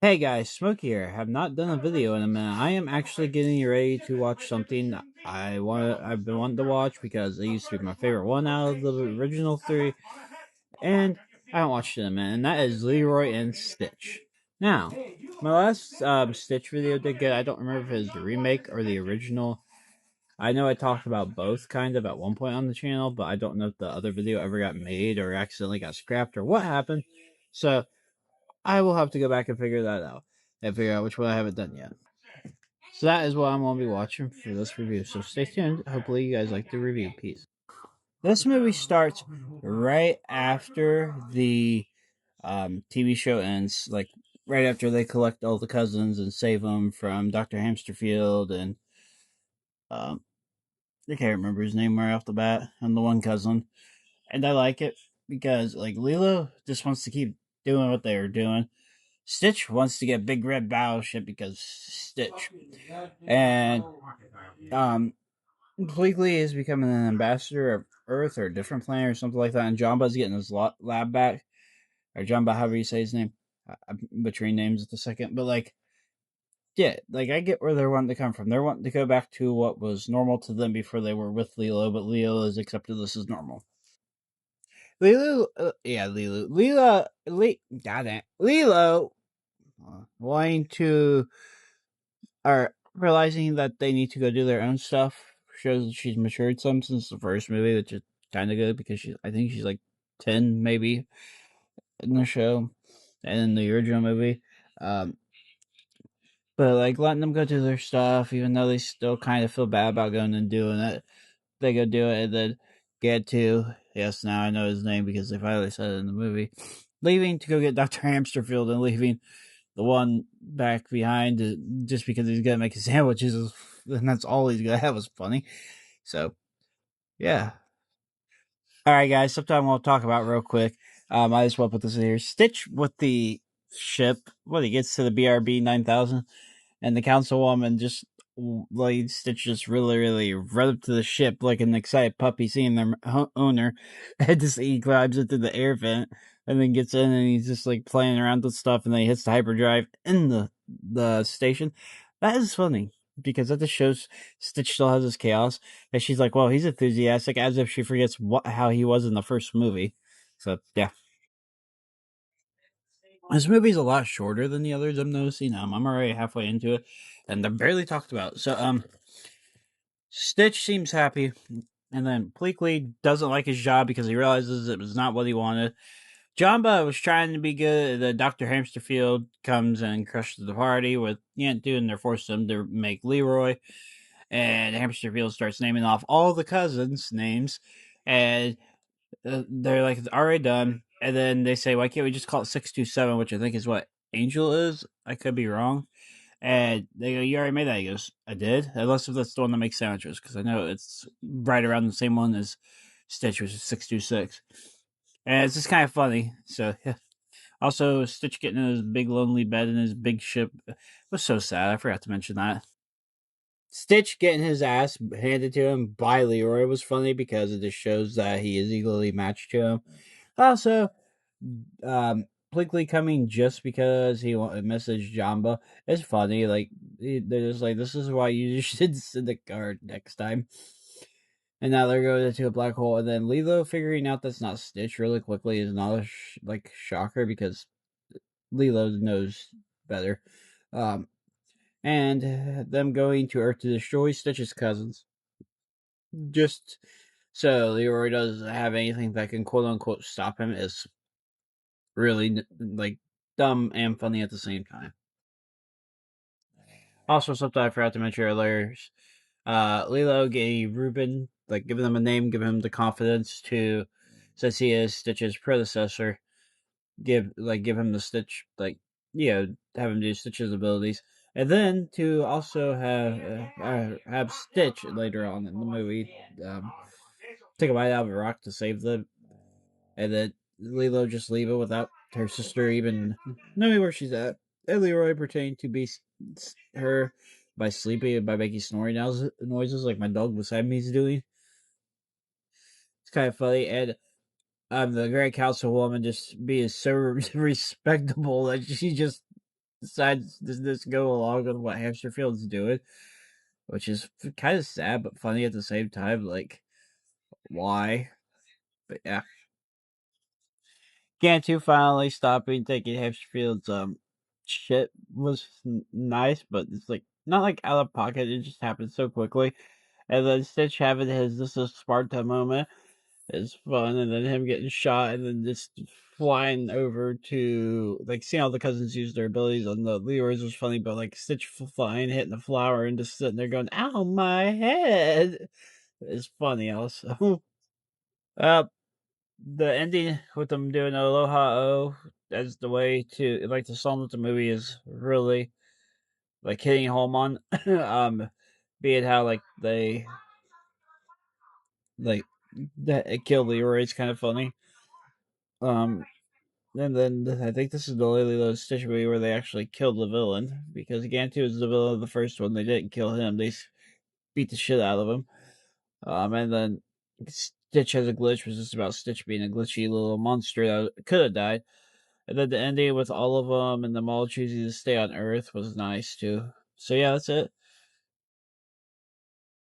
Hey guys, Smoke here. Have not done a video in a minute. I am actually getting ready to watch something I've been wanting to watch because it used to be my favorite one out of the original three, and I haven't watched it in a minute, and that is Leroy and Stitch. Now, my last Stitch video did good. I don't remember if it was the remake or the original. I know I talked about both kind of at one point on the channel, but I don't know if the other video ever got made or accidentally got scrapped or what happened. So I will have to go back and figure that out and figure out which one I haven't done yet. So that is what I'm going to be watching for this review. So stay tuned. Hopefully you guys like the review piece. This movie starts right after the TV show ends, like right after they collect all the cousins and save them from Dr. Hamsterfield and um, I can't remember his name right off the bat, and the one cousin. And I like it because like Lilo just wants to keep doing what they were doing. Stitch wants to get Big Red Battleship because Stitch. And Bleakley is becoming an ambassador of Earth or a different planet or something like that. And Jumba's getting his lab back. Or Jumba, however you say his name. I'm butchering names at the second. But like, yeah, like I get where they're wanting to come from. They're wanting to go back to what was normal to them before they were with Lilo, but Lilo has accepted this as normal. Lilo, wanting to are realizing that they need to go do their own stuff shows that she's matured some since the first movie, which is kind of good because I think she's like 10 maybe in the show and in the original movie. Um, but like letting them go do their stuff, even though they still kind of feel bad about going and doing it, they go do it and then get to yes, now I know his name because they finally said it in the movie. Leaving to go get Dr. Hamsterfield and leaving the one back behind just because he's gonna make his sandwiches, and that's all he's gonna have is funny. So yeah. All right, guys. Something we'll talk about real quick. I just want to put this in here. Stitch with the ship when he gets to the BRB 9000, and the councilwoman just like Stitch just really run up to the ship like an excited puppy seeing their owner, and just he climbs into the air vent and then gets in and he's just like playing around with stuff and then he hits the hyperdrive in the station. That is funny because that just shows Stitch still has his chaos, and she's like, "Well, he's enthusiastic," as if she forgets how he was in the first movie. So yeah, this movie's a lot shorter than the others I'm noticing. I'm already halfway into it, and they're barely talked about. So Stitch seems happy, and then Pleakley doesn't like his job because he realizes it was not what he wanted. Jamba was trying to be good. The Dr. Hamsterfield comes and crushes the party with Yantu, and they're forcing him to make Leroy. And Hamsterfield starts naming off all the cousins' names, and they're like, it's already done. And then they say, why can't we just call it 627, which I think is what Angel is? I could be wrong. And they go, you already made that. He goes, I did. Unless if that's the one that makes sandwiches, because I know it's right around the same one as Stitch, which is 626. And it's just kind of funny. So, yeah. Also, Stitch getting in his big lonely bed in his big ship was so sad. I forgot to mention that. Stitch getting his ass handed to him by Leroy was funny because it just shows that he is equally matched to him. Also, Pligley coming just because he messaged Jamba is funny. Like they're just like, this is why you should send a card next time. And now they're going into a black hole, and then Lilo figuring out that's not Stitch really quickly is not a shocker because Lilo knows better. Um, and them going to Earth to destroy Stitch's cousins. Just so Leroy doesn't have anything that can quote unquote stop him is really like dumb and funny at the same time. Also, something I forgot to mention earlier. Lilo gave Ruben giving him a name, giving him the confidence to, since he is Stitch's predecessor, give him the Stitch have him do Stitch's abilities, and then to also have Stitch later on in the movie take a bite out of a rock to save them, and then Lilo just leave it without her sister even knowing where she's at. And Leroy pretending to be her by sleeping and by making snoring noises like my dog beside me is doing. It's kind of funny, and the Great Councilwoman just being so respectable that she just decides to just go along with what Hamster Field's doing, which is kind of sad but funny at the same time. Like, why? But yeah, Gantu finally stopping taking Hamster Field's shit was nice, but it's like not like out of pocket. It just happened so quickly, and then Stitch having his "this is Sparta" moment is fun, and then him getting shot, and then just flying over to like seeing all the cousins use their abilities on the Leroy's was funny, but like Stitch flying, hitting the flower, and just sitting there going, "Ow, my head!" is funny also. uh, the ending with them doing Aloha O as the way to like the song that the movie is really like hitting home on, being how like they like that it killed Leroy is kind of funny. Um, And then I think this is the only Lilo and Stitch movie where they actually killed the villain, because Gantu was the villain of the first one. They didn't kill him; they beat the shit out of him. And then Stitch has a glitch, was just about Stitch being a glitchy little monster that could have died. And then the ending with all of them and them all choosing to stay on Earth was nice too. So yeah, that's it.